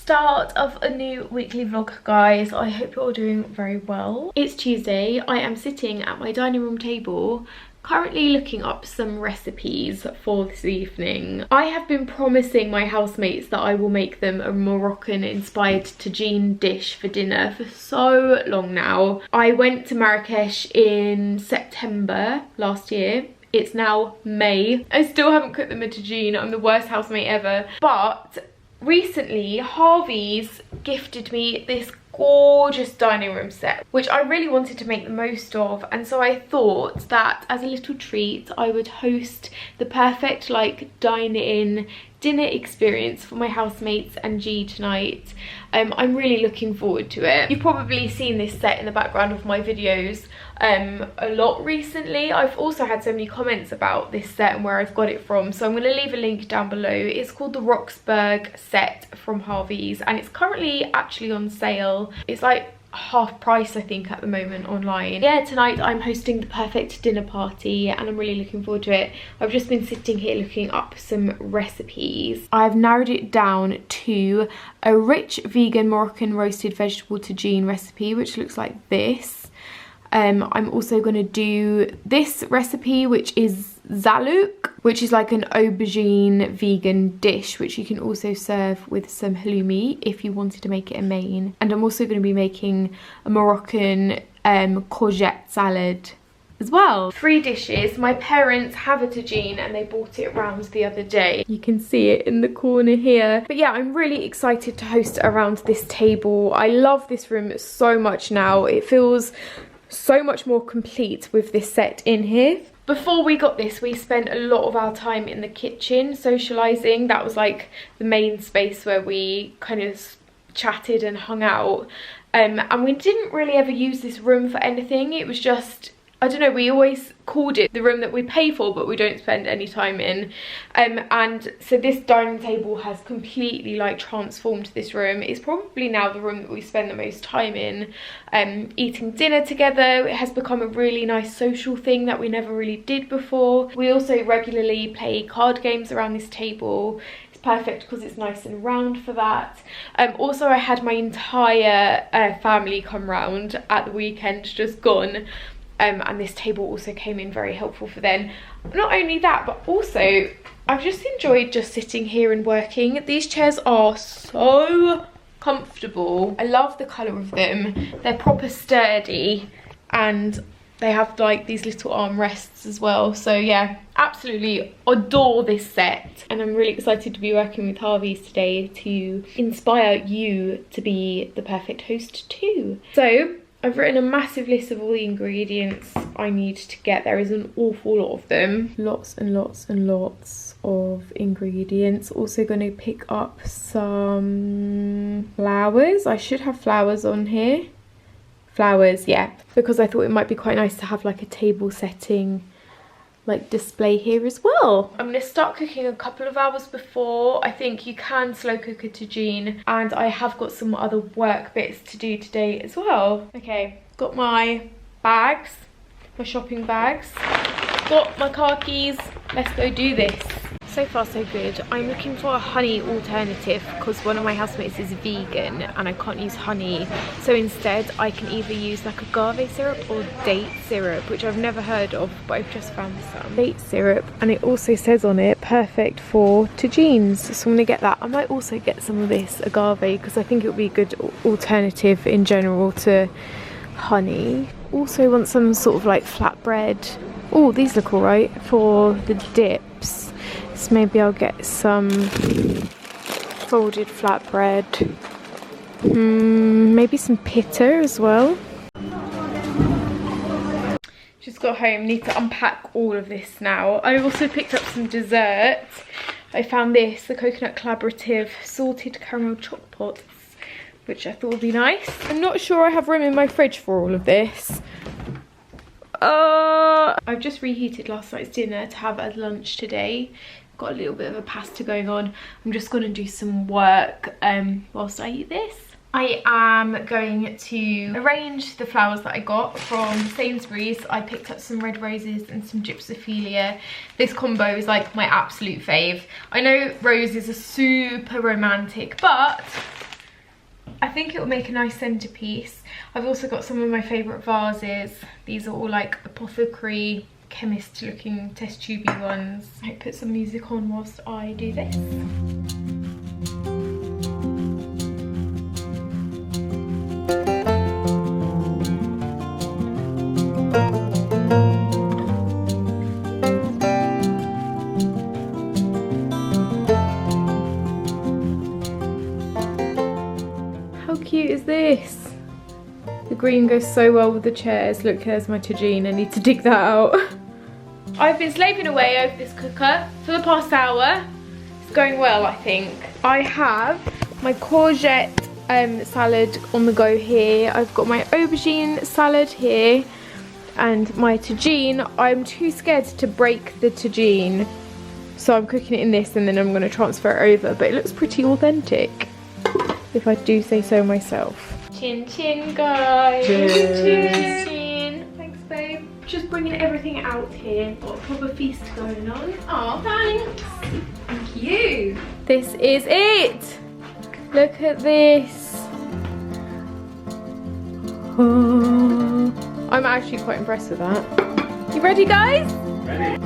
start of a new weekly vlog, guys. I hope you're all doing very well. It's Tuesday. I am sitting at my dining room table currently looking up some recipes for this evening. I have been promising my housemates that I will make them a Moroccan inspired tagine dish for dinner for so long now. I went to Marrakesh in September last year. It's now May. I still haven't cooked them a tagine. I'm the worst housemate ever. But recently Harveys gifted me this gorgeous dining room set, which I really wanted to make the most of, and so I thought that as a little treat I would host the perfect like dine-in dinner experience for my housemates and G tonight. I'm really looking forward to it. You've probably seen this set in the background of my videos a lot recently. I've also had so many comments about this set and where I've got it from, so I'm going to leave a link down below. It's called the Roxburgh set from Harveys, and it's currently actually on sale. It's like half price I think at the moment online. Yeah, tonight I'm hosting the perfect dinner party and I'm really looking forward to it. I've just been sitting here looking up some recipes. I've narrowed it down to a rich vegan Moroccan roasted vegetable tagine recipe, which looks like this. I'm also going to do this recipe, which is zalouk, which is like an aubergine vegan dish, which you can also serve with some halloumi if you wanted to make it a main. And I'm also going to be making a Moroccan courgette salad as well. 3 dishes. My parents have a tagine and they bought it round the other day. You can see it in the corner here. But yeah, I'm really excited to host around this table. I love this room so much now. It feels so much more complete with this set in here. Before we got this, we spent a lot of our time in the kitchen socializing. That was like the main space where we kind of chatted and hung out. And we didn't really ever use this room for anything. It was just, I don't know, we always called it the room that we pay for but we don't spend any time in. And so this dining table has completely like transformed this room. It's probably now the room that we spend the most time in, eating dinner together. It has become a really nice social thing that we never really did before. We also regularly play card games around this table. It's perfect because it's nice and round for that. Also, I had my entire family come round at the weekend just gone. And this table also came in very helpful for them. Not only that, but also I've just enjoyed just sitting here and working. These chairs are so comfortable. I love the colour of them. They're proper sturdy and they have like these little armrests as well. So yeah, absolutely adore this set. And I'm really excited to be working with Harveys today to inspire you to be the perfect host too. So I've written a massive list of all the ingredients I need to get. There is an awful lot of them. Lots and lots and lots of ingredients. Also going to pick up some flowers. I should have flowers on here. Flowers, yeah. Because I thought it might be quite nice to have like a table setting like display here as well. I'm going to start cooking a couple of hours before. I think you can slow cook a tagine, and I have got some other work bits to do today as well. Okay, got my bags, my shopping bags, got my car keys. Let's go do this. So far so good. I'm looking for a honey alternative because one of my housemates is vegan and I can't use honey, so instead I can either use like agave syrup or date syrup, which I've never heard of, but I've just found some. Date syrup, and it also says on it perfect for tagines, so I'm gonna get that. I might also get some of this agave because I think it would be a good alternative in general to honey. Also want some sort of like flatbread. Oh, these look alright for the dips. So maybe I'll get some folded flatbread. Maybe some pita as well. Just got home, need to unpack all of this now. I also picked up some dessert. I found this, the Coconut Collaborative Salted Caramel Choc Pots, which I thought would be nice. I'm not sure I have room in my fridge for all of this. I've just reheated last night's dinner to have as lunch today. Got a little bit of a pasta going on. I'm just going to do some work whilst I eat this. I am going to arrange the flowers that I got from Sainsbury's. I picked up some red roses and some gypsophilia. This combo is like my absolute fave. I know roses are super romantic, but I think it will make a nice centerpiece. I've also got some of my favourite vases. These are all like apothecary, chemist looking test tubey ones. I put some music on whilst I do this. How cute is this? The green goes so well with the chairs. Look, there's my tagine. I need to dig that out. I've been slaving away over this cooker for the past hour. It's going well, I think. I have my courgette salad on the go here. I've got my aubergine salad here and my tagine. I'm too scared to break the tagine, so I'm cooking it in this and then I'm going to transfer it over, but it looks pretty authentic, if I do say so myself. Chin chin, guys. Cheers. Chin chin. Thanks, babe. Just bringing everything out here. Got a proper feast going on. Oh, thanks. Thank you. This is it. Look at this. Oh, I'm actually quite impressed with that. You ready, guys? Ready.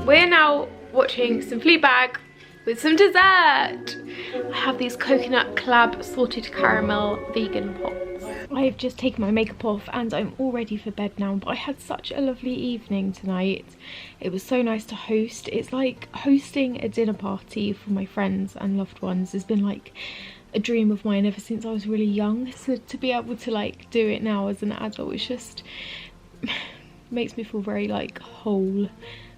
We're now watching some Fleabag with some dessert. I have these coconut club salted caramel vegan pots. I've just taken my makeup off and I'm all ready for bed now, but I had such a lovely evening tonight. It was so nice to host. It's like hosting a dinner party for my friends and loved ones has been like a dream of mine ever since I was really young. So to be able to like do it now as an adult, it's just makes me feel very like whole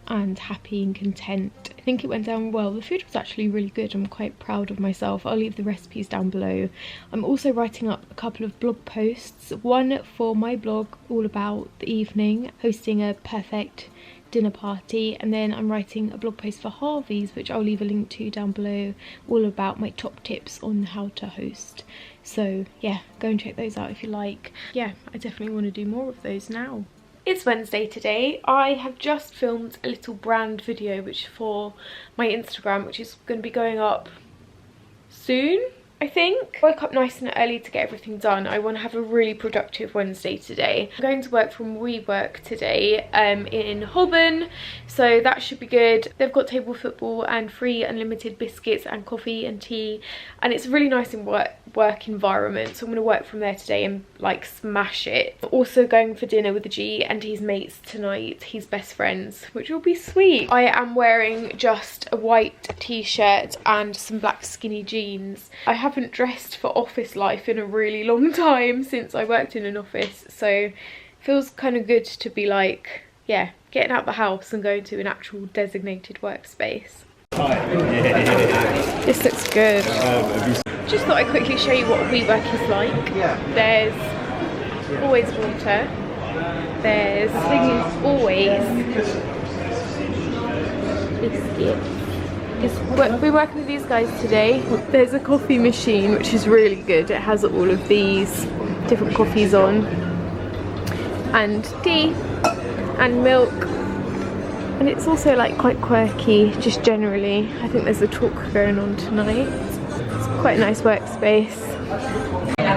and happy and content. I think it went down well. The food was actually really good. I'm quite proud of myself. I'll leave the recipes down below. I'm also writing up a couple of blog posts. One for my blog all about the evening, hosting a perfect dinner party, and then I'm writing a blog post for Harveys, which I'll leave a link to down below, all about my top tips on how to host. So yeah, go and check those out if you like. Yeah, I definitely want to do more of those now. It's Wednesday today. I have just filmed a little brand video which for my Instagram, which is going to be going up soon, I think. Woke up nice and early to get everything done. I want to have a really productive Wednesday today. I'm going to work from WeWork today in Holborn, so that should be good. They've got table football and free unlimited biscuits and coffee and tea, and it's a really nice work environment, so I'm going to work from there today and like smash it. Also going for dinner with the G and his mates tonight, his best friends, which will be sweet. I am wearing just a white t-shirt and some black skinny jeans. I haven't dressed for office life in a really long time since I worked in an office, so it feels kind of good to be like, yeah, getting out the house and going to an actual designated workspace. This looks good. Just thought I'd quickly show you what WeWork is like. There's always water. There's always biscuits. We're working with these guys today. There's a coffee machine which is really good. It has all of these different coffees on, and tea and milk. And it's also like quite quirky, just generally. I think there's a talk going on tonight. It's quite a nice workspace.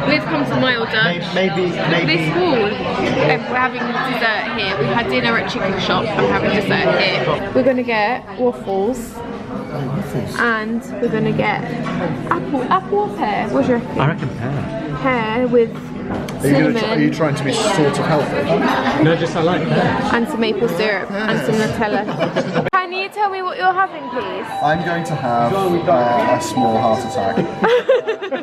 We've come to Mile Dutch. Maybe. This wall. We're having dessert here. We had dinner at Chicken Shop. I'm having dessert here. We're going to get waffles. And we're going to get apple or pear? What do you reckon? I reckon pear. Pear with cinnamon. Are you trying to be sort of healthy? No, just I like pear. And some maple syrup and some Nutella. Can you tell me what you're having, please? I'm going to have a small heart attack.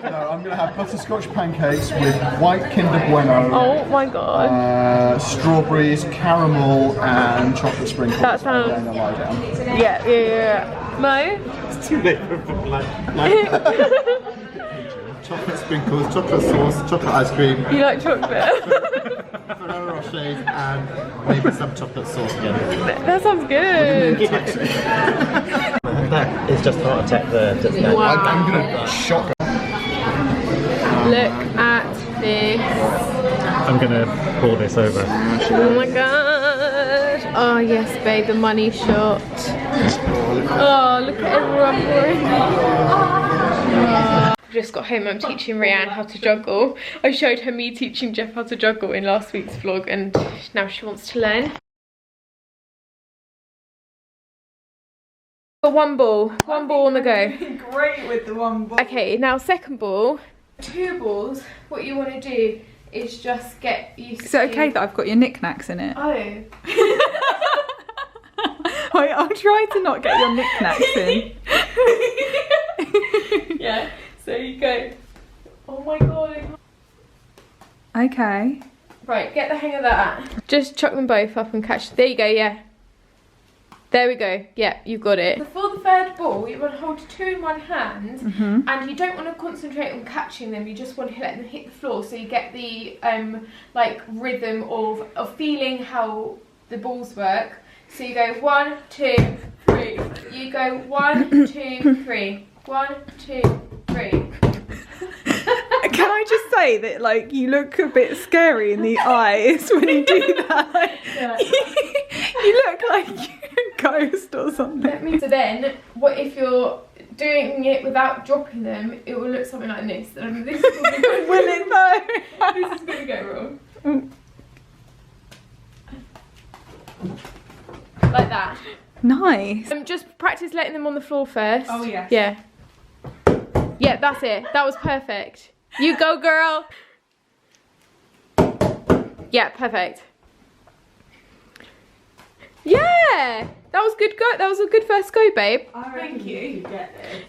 No, I'm going to have butterscotch pancakes with white Kinder Bueno. Oh my god. Strawberries, caramel, and chocolate sprinkles. That sounds. And then lie down. Yeah. Mo? It's too late for chocolate sprinkles, chocolate sauce, chocolate ice cream. You like chocolate? Ferrero Rochers and maybe some chocolate sauce again. That sounds good. That is just heart attack there. Wow. I'm gonna shock her. Look at this. I'm gonna pour this over. Oh my gosh. Oh yes, babe, the money shot. Oh, look at everyone pouring. I've just got home, I'm teaching Rianne how to juggle. I showed her me teaching Jeff how to juggle in last week's vlog and now she wants to learn. One ball on the go. Great with the one ball. Okay, now second ball. 2 balls, what you want to do is just get used to... Is it okay that I've got your knickknacks in it? Oh. Wait, I'll try to not get your knickknacks in. Yeah, so you go. Oh my god. Okay. Right, get the hang of that. Just chuck them both up and catch. There you go, yeah. There we go. Yeah, you've got it. For the third ball, you want to hold 2 in one hand, and you don't want to concentrate on catching them. You just want to let them hit the floor, so you get the like rhythm of feeling how the balls work. So you go 1, 2, 3. You go 1, 2, 3. 1, 2, 3. Can I just say that, like, you look a bit scary in the eyes when you do that? Yeah. You look like you're a ghost or something. So then, what if you're doing it without dropping them? It will look something like this. And this is going to go Will it though? This is going to go wrong. Like that. Nice. Just practice letting them on the floor first. Oh, yes. Yeah. Yeah, that's it. That was perfect. You go, girl. Yeah, perfect. Yeah, that was good. Go. That was a good first go, babe. Thank you.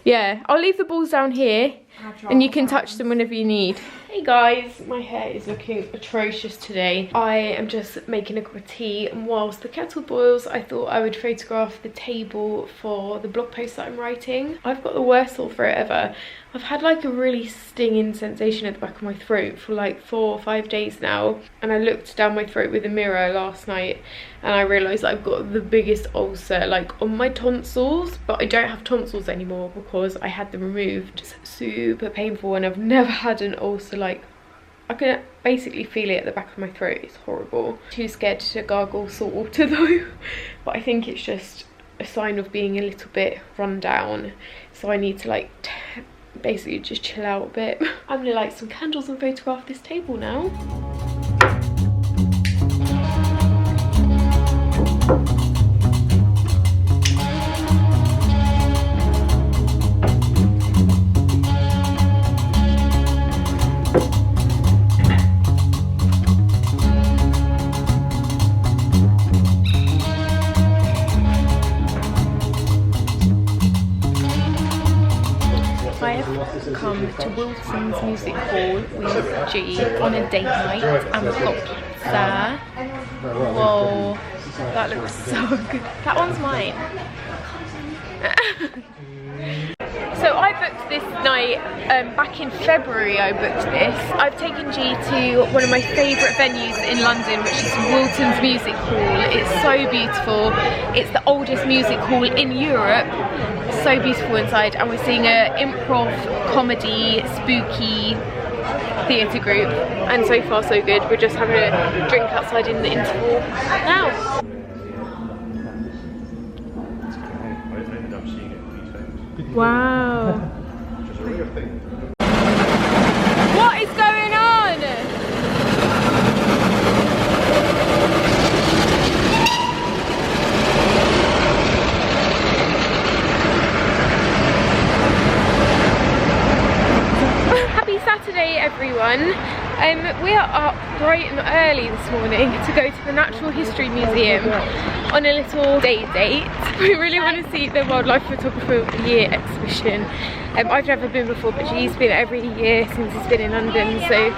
Yeah, I'll leave the balls down here, and you can touch them whenever you need. Hey guys, my hair is looking atrocious today. I am just making a cup of tea, and whilst the kettle boils, I thought I would photograph the table for the blog post that I'm writing. I've got the worst sore throat ever. I've had like a really stinging sensation at the back of my throat for like 4 or 5 days now, and I looked down my throat with a mirror last night and I realised I've got the biggest ulcer like on my tonsils, but I don't have tonsils anymore because I had them removed. It's super painful, and I've never had an ulcer like, I can basically feel it at the back of my throat. It's horrible. Too scared to gargle salt water though, but I think it's just a sign of being a little bit run down, so I need to like basically just chill out a bit. I'm gonna light some candles and photograph this table now. I have come to Wilson's Music Hall with G on a date night, and we've got pizza. Whoa, that looks so good. That one's mine. So I booked this night back in February. I booked this. I've taken G to one of my favourite venues in London, which is Wilson's Music Hall. It's so beautiful. It's the oldest music hall in Europe. So beautiful inside, and we're seeing an improv comedy spooky theatre group, and so far so good. We're just having a drink outside in the interval now. Wow. What is going on? Happy Saturday everyone. We are up bright and early this morning to go to the Natural History Museum on a little day date. We really want to see the Wildlife Photographer of the Year exhibition. I've never been before, but she's been every year since he's been in London, so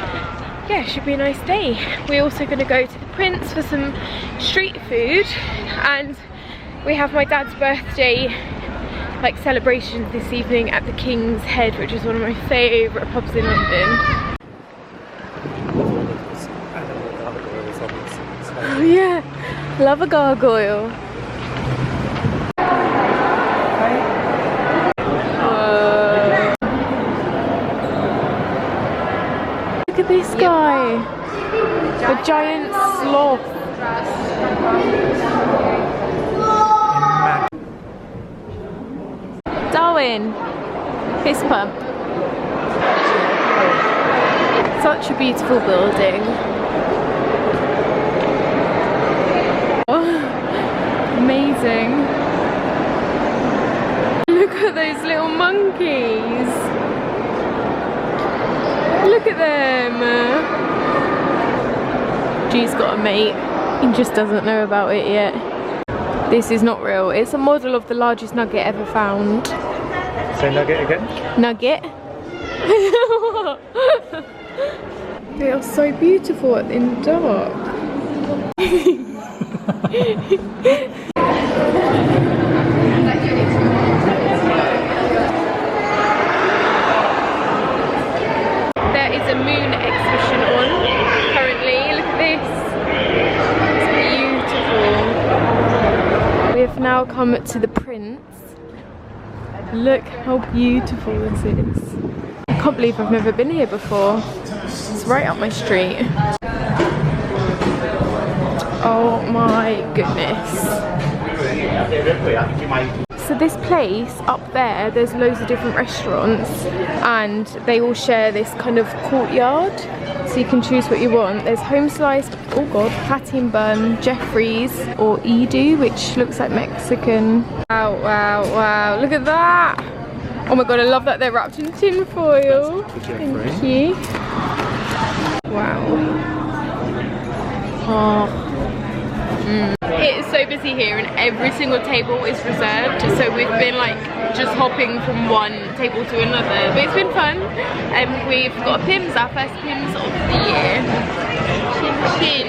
yeah, it should be a nice day. We're also going to go to the Prince for some street food, and we have my dad's birthday like celebrations this evening at the King's Head, which is one of my favourite pubs in London. Oh yeah, love a gargoyle. Whoa. Look at this guy, the giant sloth. Darwin, fist pump. Such a beautiful building. Oh, amazing. Look at those little monkeys. Look at them. G's got a mate. He just doesn't know about it yet. This is not real. It's a model of the largest nugget ever found. Say nugget again? Nugget. They are so beautiful in the dark. There is a moon exhibition on currently. Look at this. It's beautiful. We have now come to the Prince. Look how beautiful this is. I can't believe I've never been here before. It's right up my street. Oh my goodness. So this place up there, there's loads of different restaurants and they all share this kind of courtyard. So you can choose what you want. There's home sliced, oh god, patty and bun, Jeffrey's or Edu, which looks like Mexican. Wow, wow, wow, look at that. Oh my god, I love that they're wrapped in tin foil. Thank you. Wow. Oh. It is so busy here and every single table is reserved, so we've been like just hopping from one table to another, but it's been fun. And we've got a Pims, our first Pims of the year. Chin chin.